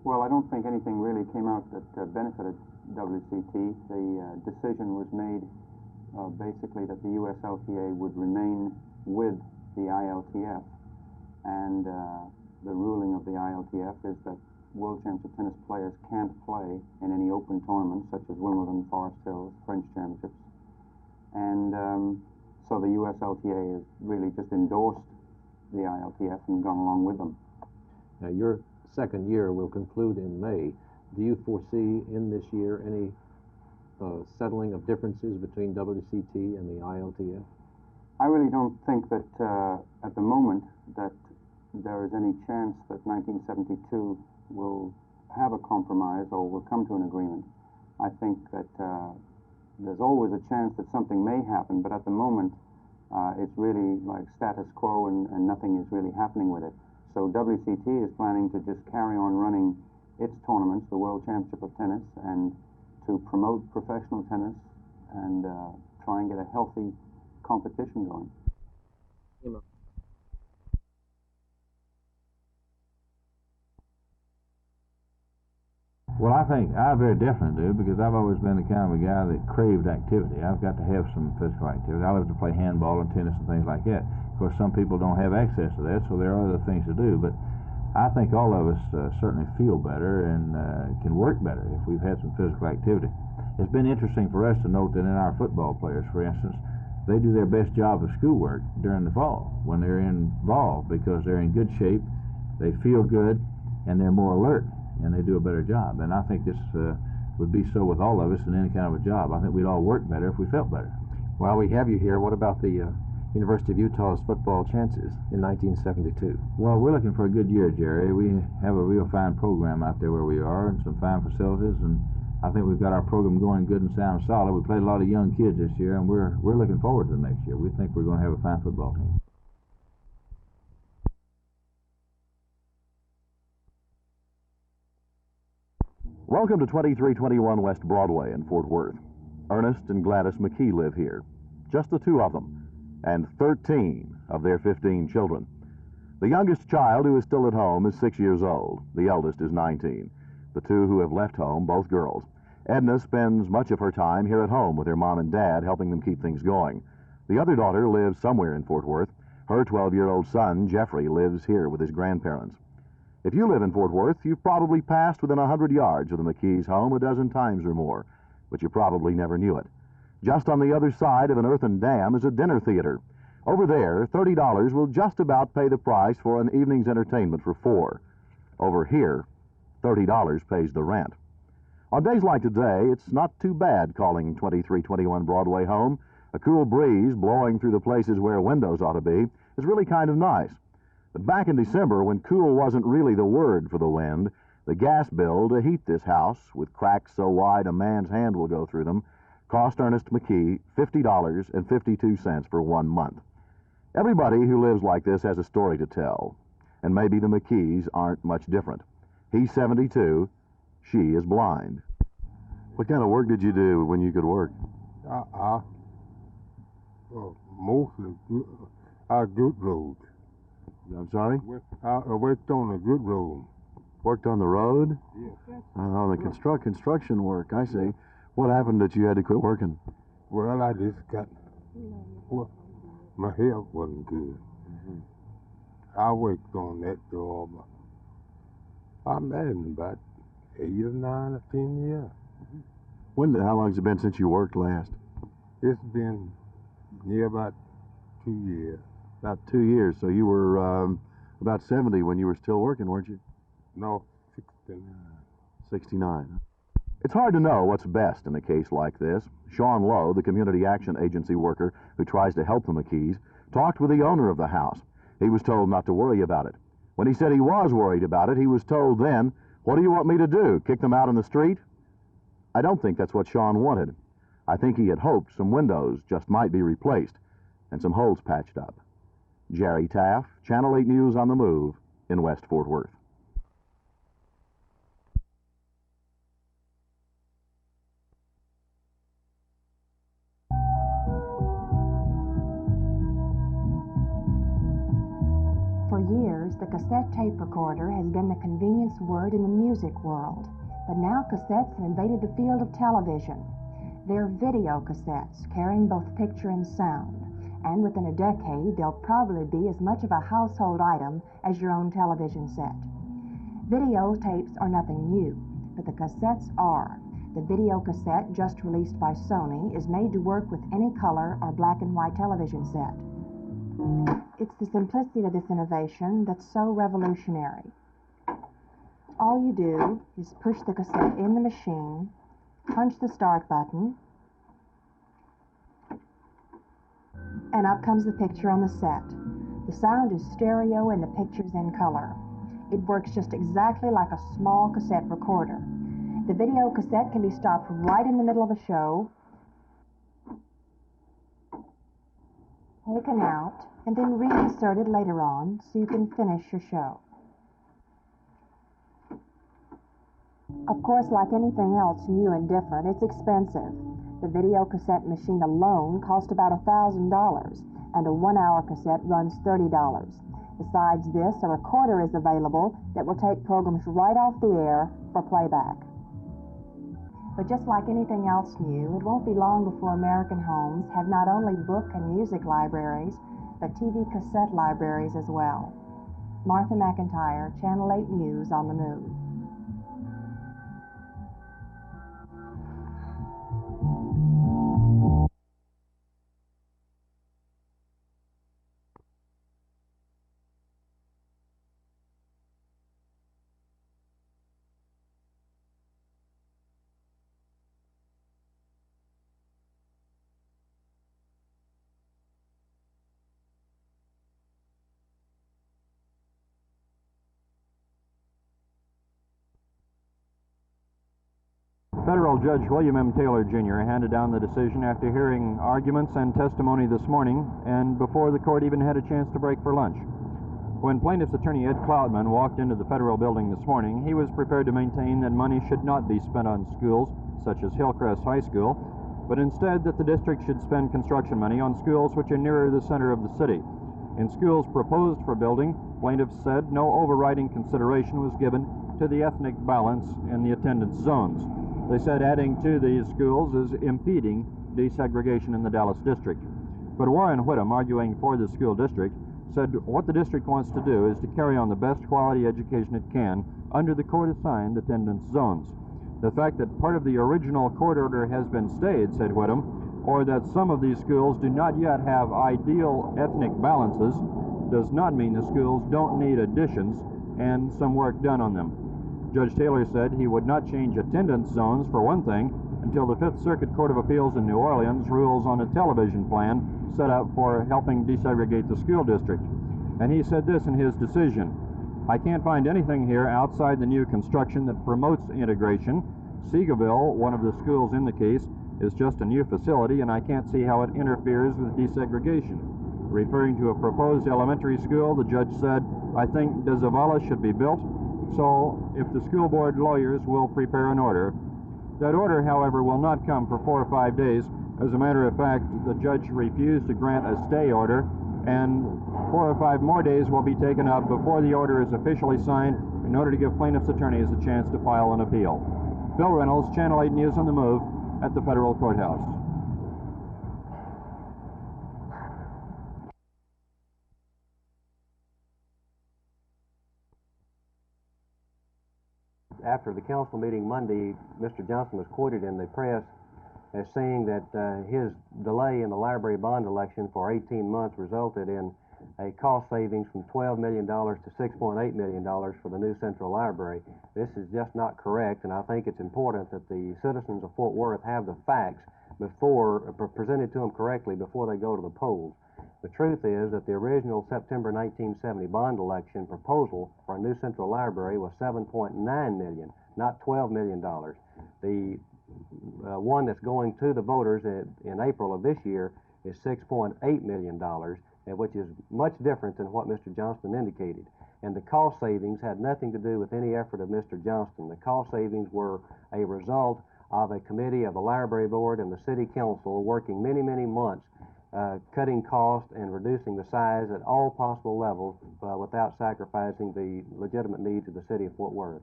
Well, I don't think anything really came out that benefited WCT. The decision was made basically that the USLTA would remain with the ILTF, and the ruling of the ILTF is that World Championship tennis players can't play in any open tournaments such as Wimbledon, Forest Hills, French Championships, and so the USLTA has really just endorsed the ILTF and gone along with them. Now, your second year will conclude in May. Do you foresee in this year any settling of differences between WCT and the ILTF? I really don't think that at the moment that there is any chance that 1972 will have a compromise or will come to an agreement. I think that there's always a chance that something may happen, but at the moment it's really like status quo and nothing is really happening with it. So WCT is planning to just carry on running its tournaments, the World Championship of Tennis, and to promote professional tennis and try and get a healthy competition going. Well, I think I very definitely do, because I've always been the kind of a guy that craved activity. I've got to have some physical activity. I love to play handball and tennis and things like that. Of course, some people don't have access to that, so there are other things to do. But I think all of us certainly feel better and can work better if we've had some physical activity. It's been interesting for us to note that in our football players, for instance, they do their best job of schoolwork during the fall when they're involved, because they're in good shape, they feel good, and they're more alert, and they do a better job. And I think this would be so with all of us in any kind of a job. I think we'd all work better if we felt better. While we have you here, what about the University of Utah's football chances in 1972? Well, we're looking for a good year, Jerry. We have a real fine program out there where we are, and some fine facilities, and I think we've got our program going good and sound solid. We played a lot of young kids this year, and we're looking forward to the next year. We think we're going to have a fine football team. Welcome to 2321 West Broadway in Fort Worth. Ernest and Gladys McKee live here, just the two of them, and 13 of their 15 children. The youngest child, who is still at home, is 6 years old. The eldest is 19. The two who have left home, both girls. Edna spends much of her time here at home with her mom and dad, helping them keep things going. The other daughter lives somewhere in Fort Worth. Her 12-year-old son, Jeffrey, lives here with his grandparents. If you live in Fort Worth, you've probably passed within 100 yards of the McKees' home a dozen times or more, but you probably never knew it. Just on the other side of an earthen dam is a dinner theater. Over there, $30 will just about pay the price for an evening's entertainment for 4. Over here, $30 pays the rent. On days like today, it's not too bad calling 2321 Broadway home. A cool breeze blowing through the places where windows ought to be is really kind of nice. But back in December, when cool wasn't really the word for the wind, the gas bill to heat this house, with cracks so wide a man's hand will go through them, cost Ernest McKee $50.52 for 1 month. Everybody who lives like this has a story to tell, and maybe the McKees aren't much different. He's 72, she is blind. What kind of work did you do when you could work? Mostly good road. I'm sorry? I worked on a good road. Worked on the road? Yes. On the construction work, I see. What happened that you had to quit working? Well, I just got... Well, my health wasn't good. I worked on that job. I'm at it about 8 or 9 or 10 years. How long has it been since you worked last? It's been near about 2 years. About 2 years. So you were about 70 when you were still working, weren't you? No, 69. 69. It's hard to know what's best in a case like this. Sean Lowe, the Community Action Agency worker who tries to help the McKees, talked with the owner of the house. He was told not to worry about it. When he said he was worried about it, he was told then, "What do you want me to do, kick them out in the street?" I don't think that's what Sean wanted. I think he had hoped some windows just might be replaced and some holes patched up. Jerry Taff, Channel 8 News on the Move in West Fort Worth. For years, years, the cassette tape recorder has been the convenience word in the music world. But now cassettes have invaded the field of television. They're video cassettes, carrying both picture and sound. And within a decade, they'll probably be as much of a household item as your own television set. Video tapes are nothing new, but the cassettes are. The video cassette, just released by Sony, is made to work with any color or black and white television set. It's the simplicity of this innovation that's so revolutionary. All you do is push the cassette in the machine, punch the start button, and up comes the picture on the set. The sound is stereo and the picture's in color. It works just exactly like a small cassette recorder. The video cassette can be stopped right in the middle of a show, taken out, and then reinserted later on so you can finish your show. Of course, like anything else new and different, it's expensive. The video cassette machine alone costs about $1,000, and a 1-hour cassette runs $30. Besides this, a recorder is available that will take programs right off the air for playback. But just like anything else new, it won't be long before American homes have not only book and music libraries, but TV cassette libraries as well. Martha McIntyre, Channel 8 News on the Move. Federal Judge William M. Taylor, Jr. handed down the decision after hearing arguments and testimony this morning and before the court even had a chance to break for lunch. When plaintiff's attorney Ed Cloudman walked into the federal building this morning, he was prepared to maintain that money should not be spent on schools such as Hillcrest High School, but instead that the district should spend construction money on schools which are nearer the center of the city. In schools proposed for building, plaintiffs said no overriding consideration was given to the ethnic balance in the attendance zones. They said adding to these schools is impeding desegregation in the Dallas district. But Warren Whittam, arguing for the school district, said what the district wants to do is to carry on the best quality education it can under the court-assigned attendance zones. The fact that part of the original court order has been stayed, said Whittam, or that some of these schools do not yet have ideal ethnic balances, does not mean the schools don't need additions and some work done on them. Judge Taylor said he would not change attendance zones, for one thing, until the Fifth Circuit Court of Appeals in New Orleans rules on a television plan set up for helping desegregate the school district. And he said this in his decision: I can't find anything here outside the new construction that promotes integration. Seagoville, one of the schools in the case, is just a new facility, and I can't see how it interferes with desegregation. Referring to a proposed elementary school, the judge said, I think De Zavala should be built, so if the school board lawyers will prepare an order. That order, however, will not come for 4 or 5 days. As a matter of fact, the judge refused to grant a stay order, and 4 or 5 more days will be taken up before the order is officially signed in order to give plaintiffs' attorneys a chance to file an appeal. Phil Reynolds, Channel 8 News on the Move at the federal courthouse. After the council meeting Monday, Mr. Johnson was quoted in the press as saying that his delay in the library bond election for 18 months resulted in a cost savings from $12 million to $6.8 million for the new central library. This is just not correct, and I think it's important that the citizens of Fort Worth have the facts presented to them correctly before they go to the polls. The truth is that the original September 1970 bond election proposal for a new central library was $7.9 million, not $12 million. The one that's going to the voters in April of this year is $6.8 million, which is much different than what Mr. Johnston indicated. And the cost savings had nothing to do with any effort of Mr. Johnston. The cost savings were a result of a committee of the library board and the city council working many, many months cutting cost and reducing the size at all possible levels without sacrificing the legitimate needs of the city of Fort Worth.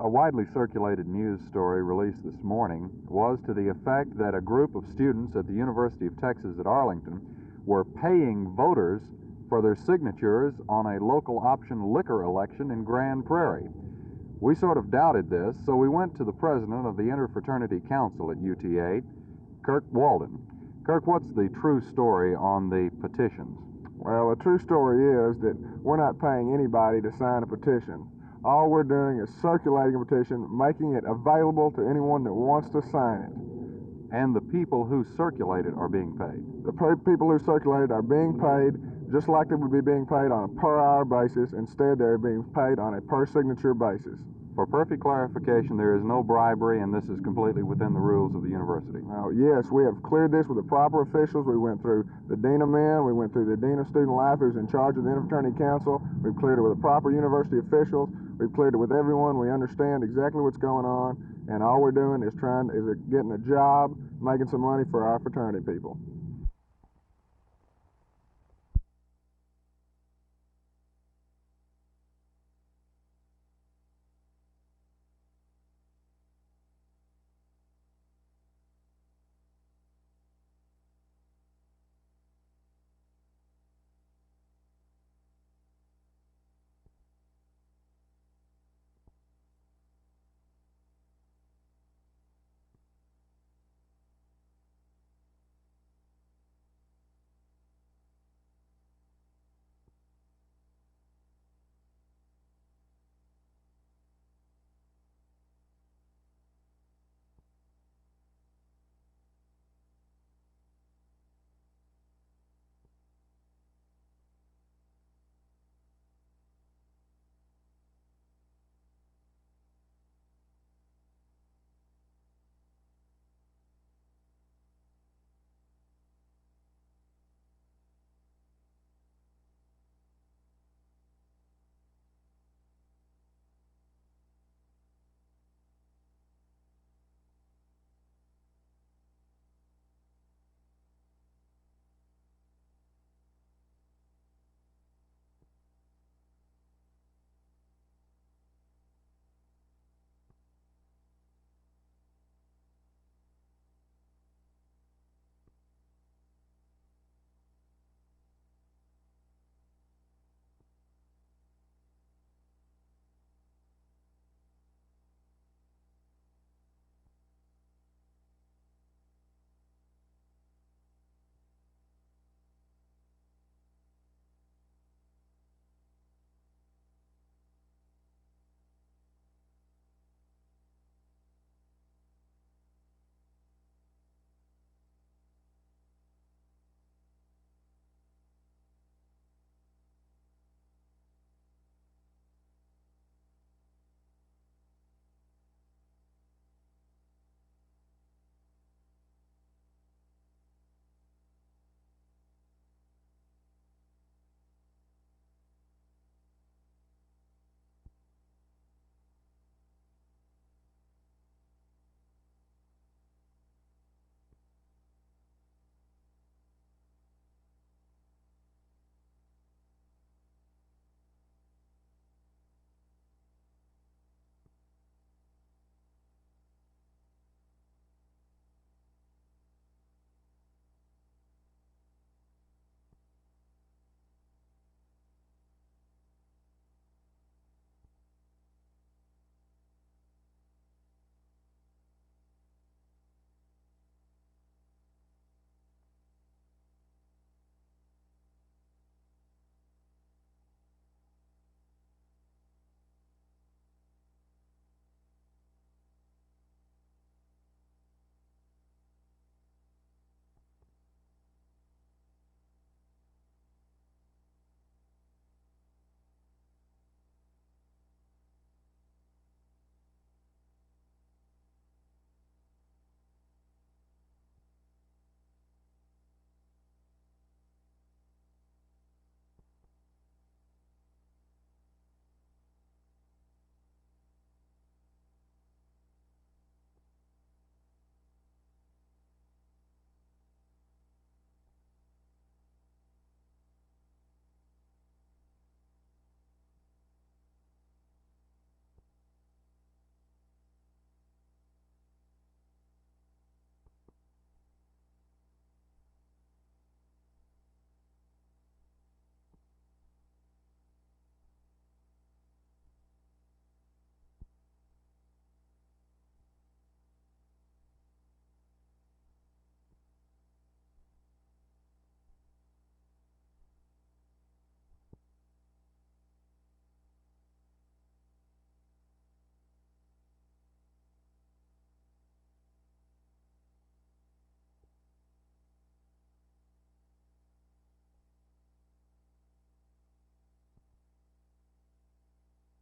A widely circulated news story released this morning was to the effect that a group of students at the University of Texas at Arlington were paying voters for their signatures on a local option liquor election in Grand Prairie. We sort of doubted this, so we went to the president of the Interfraternity Council at UTA, Kirk Walden. Kirk, what's the true story on the petitions? Well, the true story is that we're not paying anybody to sign a petition. All we're doing is circulating a petition, making it available to anyone that wants to sign it. And the people who circulate it are being paid? The people who circulate it are being paid just like they would be being paid on a per-hour basis. Instead, they're being paid on a per-signature basis. For perfect clarification, there is no bribery, and this is completely within the rules of the university. Now, yes, we have cleared this with the proper officials. We went through the Dean of Men, we went through the Dean of Student Life, who's in charge of the Interfraternity Council. We've cleared it with the proper university officials. We've cleared it with everyone. We understand exactly what's going on, and all we're doing is getting a job, making some money for our fraternity people.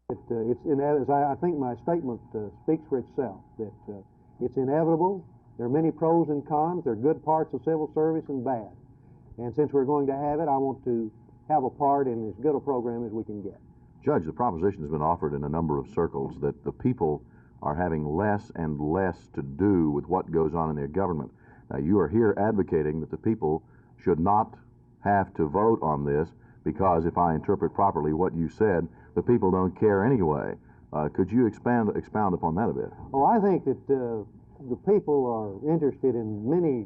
I think my statement speaks for itself, that it's inevitable. There are many pros and cons. There are good parts of civil service and bad. And since we're going to have it, I want to have a part in as good a program as we can get. Judge, the proposition has been offered in a number of circles that the people are having less and less to do with what goes on in their government. Now, you are here advocating that the people should not have to vote on this because, if I interpret properly what you said, the people don't care anyway. Could you expound upon that a bit? Oh, I think that the people are interested in many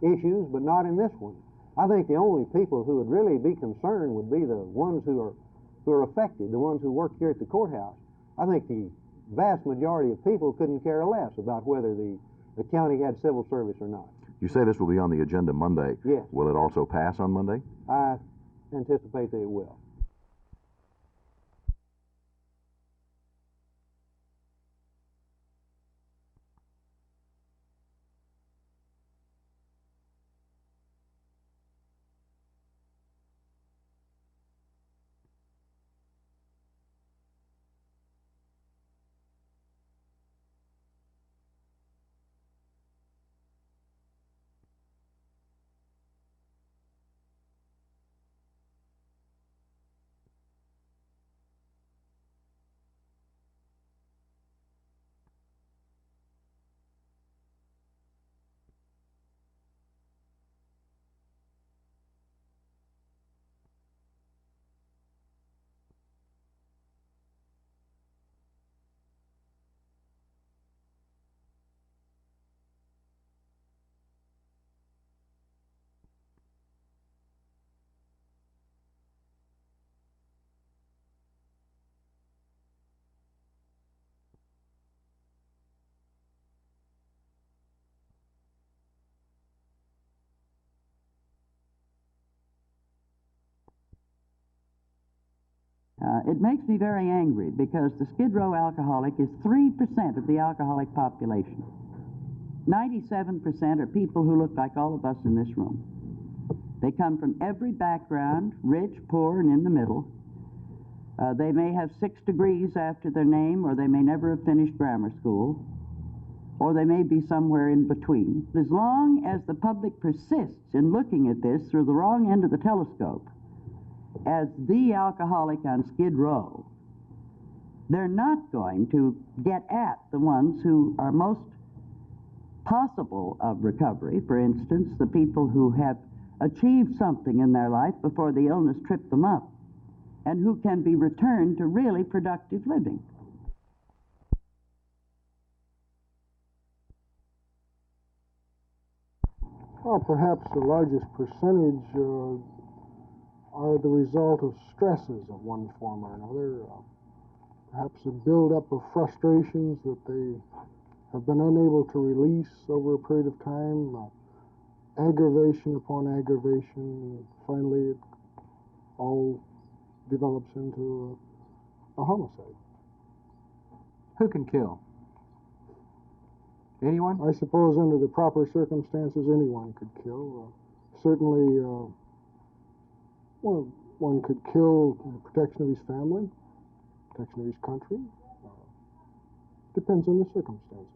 issues, but not in this one. I think the only people who would really be concerned would be the ones who are affected, the ones who work here at the courthouse. I think the vast majority of people couldn't care less about whether the county had civil service or not. You say this will be on the agenda Monday. Yes. Will it also pass on Monday? I anticipate that it will. It makes me very angry because the Skid Row alcoholic is 3% of the alcoholic population. 97% are people who look like all of us in this room. They come from every background, rich, poor, and in the middle. They may have 6 degrees after their name, or they may never have finished grammar school, or they may be somewhere in between. As long as the public persists in looking at this through the wrong end of the telescope, as the alcoholic on Skid Row, they're not going to get at the ones who are most possible of recovery. For instance, the people who have achieved something in their life before the illness tripped them up, and who can be returned to really productive living. Well, perhaps the largest percentage are the result of stresses of one form or another. Perhaps a buildup of frustrations that they have been unable to release over a period of time, aggravation upon aggravation, and finally it all develops into a homicide. Who can kill? Anyone? I suppose under the proper circumstances anyone could kill. Certainly one could kill in the protection of his family, protection of his country. Depends on the circumstances.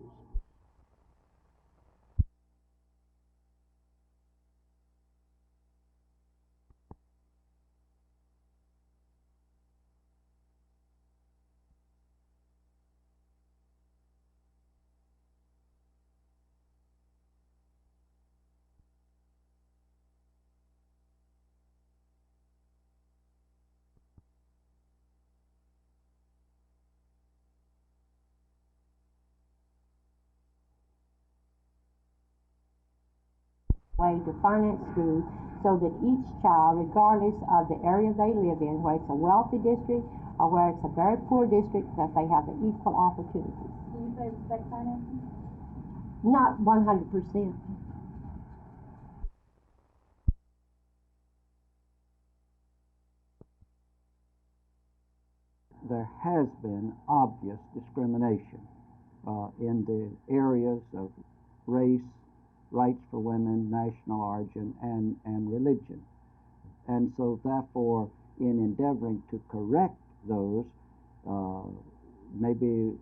Way to finance schools so that each child, regardless of the area they live in, whether it's a wealthy district or where it's a very poor district, that they have the equal opportunities. Do you favor state financing? Not 100%. There has been obvious discrimination in the areas of race, rights for women, national origin, and religion. And so therefore, in endeavoring to correct those, maybe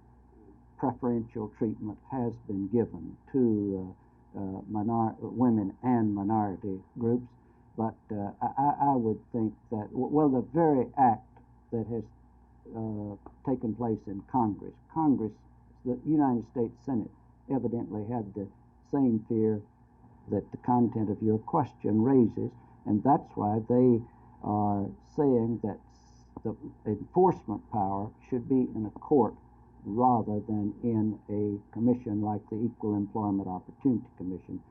preferential treatment has been given to women and minority groups, but I would think that, well, the very act that has taken place in Congress, the United States Senate evidently had the same fear that the content of your question raises, and that's why they are saying that the enforcement power should be in a court rather than in a commission like the Equal Employment Opportunity Commission.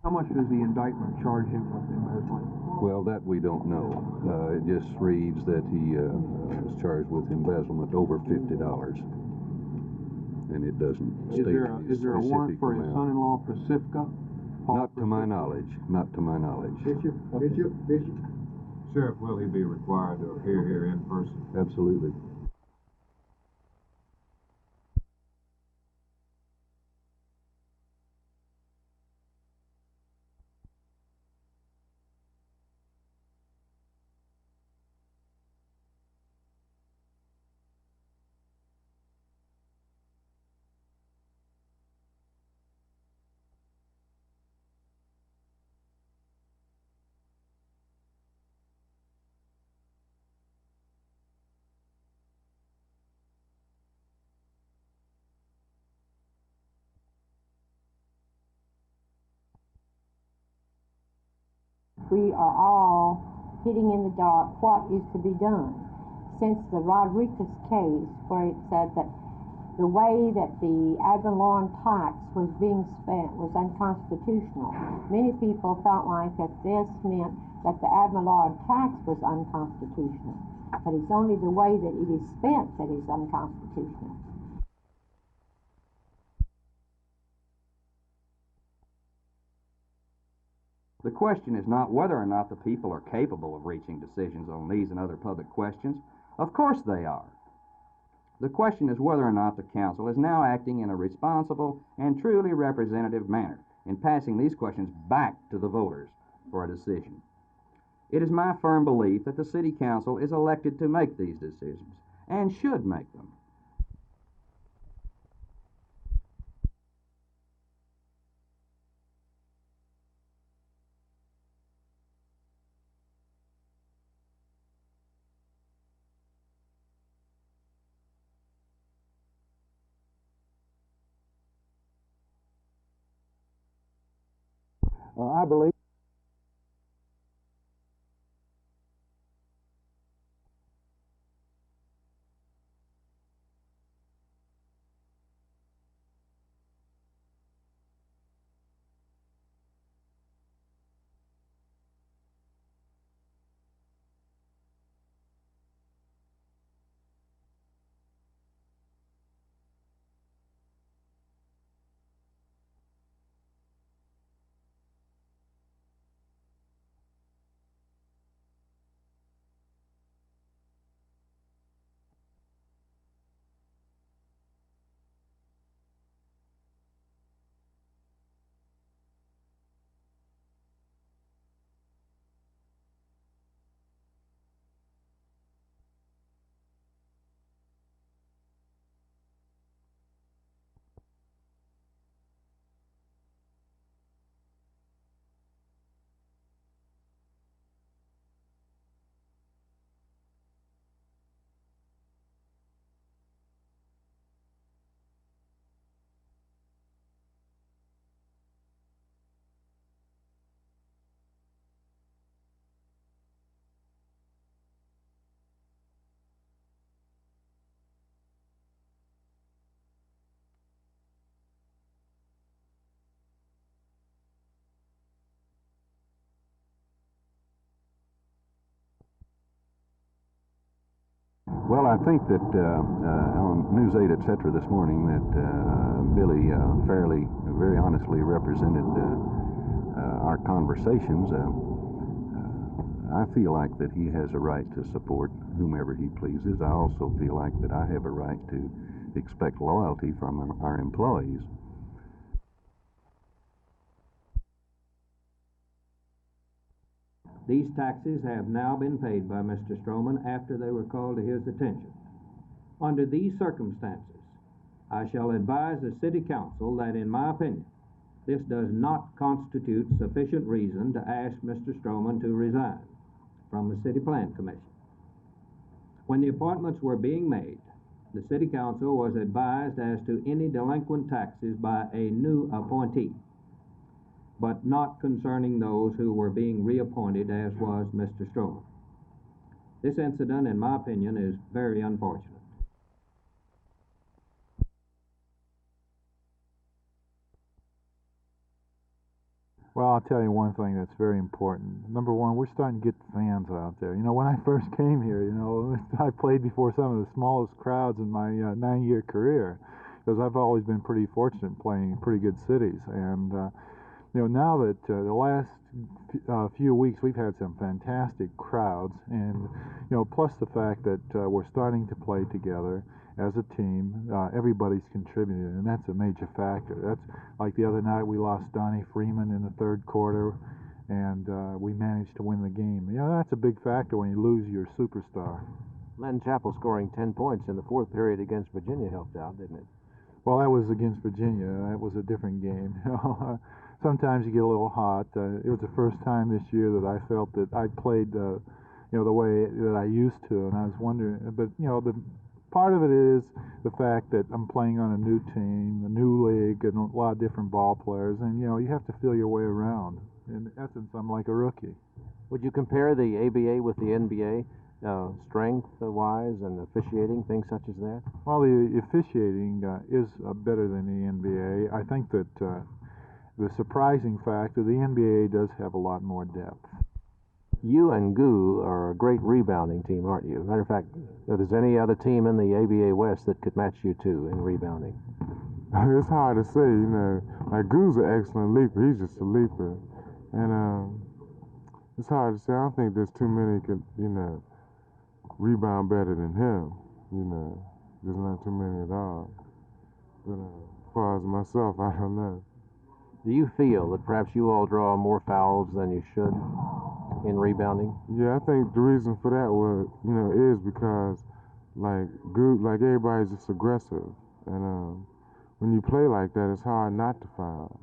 How much does the indictment charge him with embezzling? Well, that we don't know. It just reads that he was charged with embezzlement over $50, and it doesn't state Is there a warrant for his son-in-law, Pacifica? Not to my knowledge. Not to my knowledge. Bishop. Sheriff, will he be required to appear here in person? Absolutely. We are all hitting in the dark what is to be done. Since the Rodriguez case, where it said that the way that the ad valorem tax was being spent was unconstitutional, many people felt like that this meant that the ad valorem tax was unconstitutional. But it's only the way that it is spent that is unconstitutional. The question is not whether or not the people are capable of reaching decisions on these and other public questions. Of course they are. The question is whether or not the council is now acting in a responsible and truly representative manner in passing these questions back to the voters for a decision. It is my firm belief that the city council is elected to make these decisions and should make them. I believe Well, I think that on News 8, etc. this morning that Billy very honestly represented our conversations. I feel like that he has a right to support whomever he pleases. I also feel like that I have a right to expect loyalty from our employees. These taxes have now been paid by Mr. Stroman after they were called to his attention. Under these circumstances, I shall advise the City Council that, in my opinion, this does not constitute sufficient reason to ask Mr. Stroman to resign from the City Plan Commission. When the appointments were being made, the City Council was advised as to any delinquent taxes by a new appointee, but not concerning those who were being reappointed, as was Mr. Stroman. This incident, in my opinion, is very unfortunate. Well, I'll tell you one thing that's very important. Number one, we're starting to get fans out there. You know, when I first came here, you know, I played before some of the smallest crowds in my 9-year career, because I've always been pretty fortunate playing in pretty good cities. And you know, now that the last few weeks we've had some fantastic crowds, and you know, plus the fact that we're starting to play together as a team, everybody's contributed, and that's a major factor. That's like the other night we lost Donnie Freeman in the third quarter, and we managed to win the game. You know, that's a big factor when you lose your superstar. Len Chappell scoring 10 points in the fourth period against Virginia helped out, didn't it? Well, that was against Virginia. That was a different game. Sometimes you get a little hot. It was the first time this year that I felt that I played, you know, the way that I used to, and I was wondering. But you know, the part of it is the fact that I'm playing on a new team, a new league, and a lot of different ball players, and you know, you have to feel your way around. In essence, I'm like a rookie. Would you compare the ABA with the NBA, strength-wise and officiating, things such as that? Well, the officiating is better than the NBA. I think that the surprising fact is the NBA does have a lot more depth. You and Goo are a great rebounding team, aren't you? Matter of fact, if there's any other team in the ABA West that could match you two in rebounding? It's hard to say, you know. Like, Goo's an excellent leaper. He's just a leaper. And it's hard to say. I don't think there's too many could, you know, rebound better than him. You know, there's not too many at all. But as far as myself, I don't know. Do you feel that perhaps you all draw more fouls than you should in rebounding? Yeah, I think the reason for that was, you know, is because like everybody's just aggressive, and when you play like that, it's hard not to foul.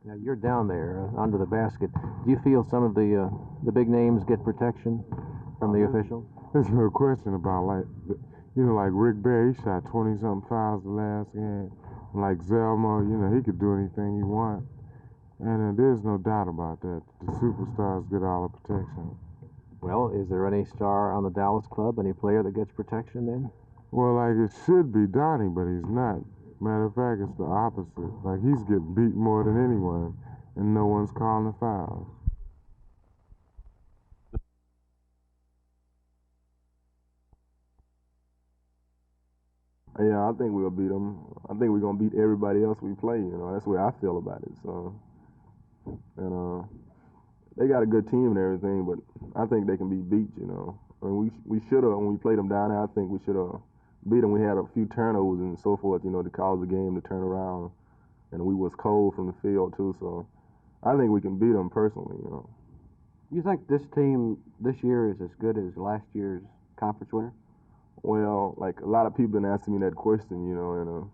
Now you're down there under the basket. Do you feel some of the big names get protection from the officials? There's no question about, like, you know, like Rick Barry, he shot 20-something fouls the last game. Like Zelma, you know, he could do anything you want. And there's no doubt about that. The superstars get all the protection. Well, is there any star on the Dallas club, any player that gets protection then? Well, like it should be Donnie, but he's not. Matter of fact, it's the opposite. Like he's getting beat more than anyone, and no one's calling the fouls. Yeah, I think we'll beat them. I think we're gonna beat everybody else we play. You know, that's the way I feel about it. So, and they got a good team and everything, but I think they can be beat. You know, I mean, we should have when we played them down there. I think we should have beat them. We had a few turnovers and so forth. You know, to cause the game to turn around, and we was cold from the field too. So, I think we can beat them personally. You know. You think this team this year is as good as last year's conference winner? Well, like a lot of people been asking me that question, you know, and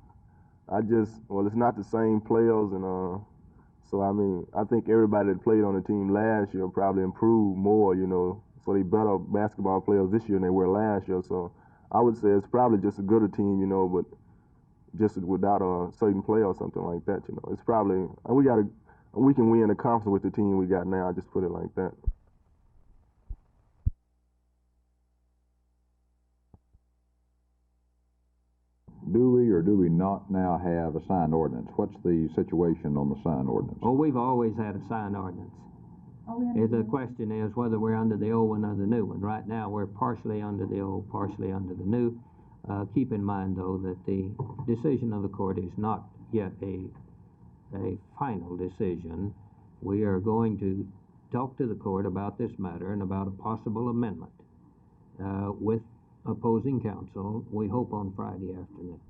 it's not the same players, and so I mean, I think everybody that played on the team last year probably improved more, you know, so they better basketball players this year than they were last year. So I would say it's probably just a gooder team, you know, but just without a certain player or something like that, you know. It's probably we can win the conference with the team we got now. I just put it like that. Do we or do we not now have a signed ordinance? What's the situation on the signed ordinance? Oh, we've always had a signed ordinance. The question is whether we're under the old one or the new one. Right now, we're partially under the old, partially under the new. Keep in mind, though, that the decision of the court is not yet a final decision. We are going to talk to the court about this matter and about a possible amendment with opposing counsel, we hope on Friday afternoon.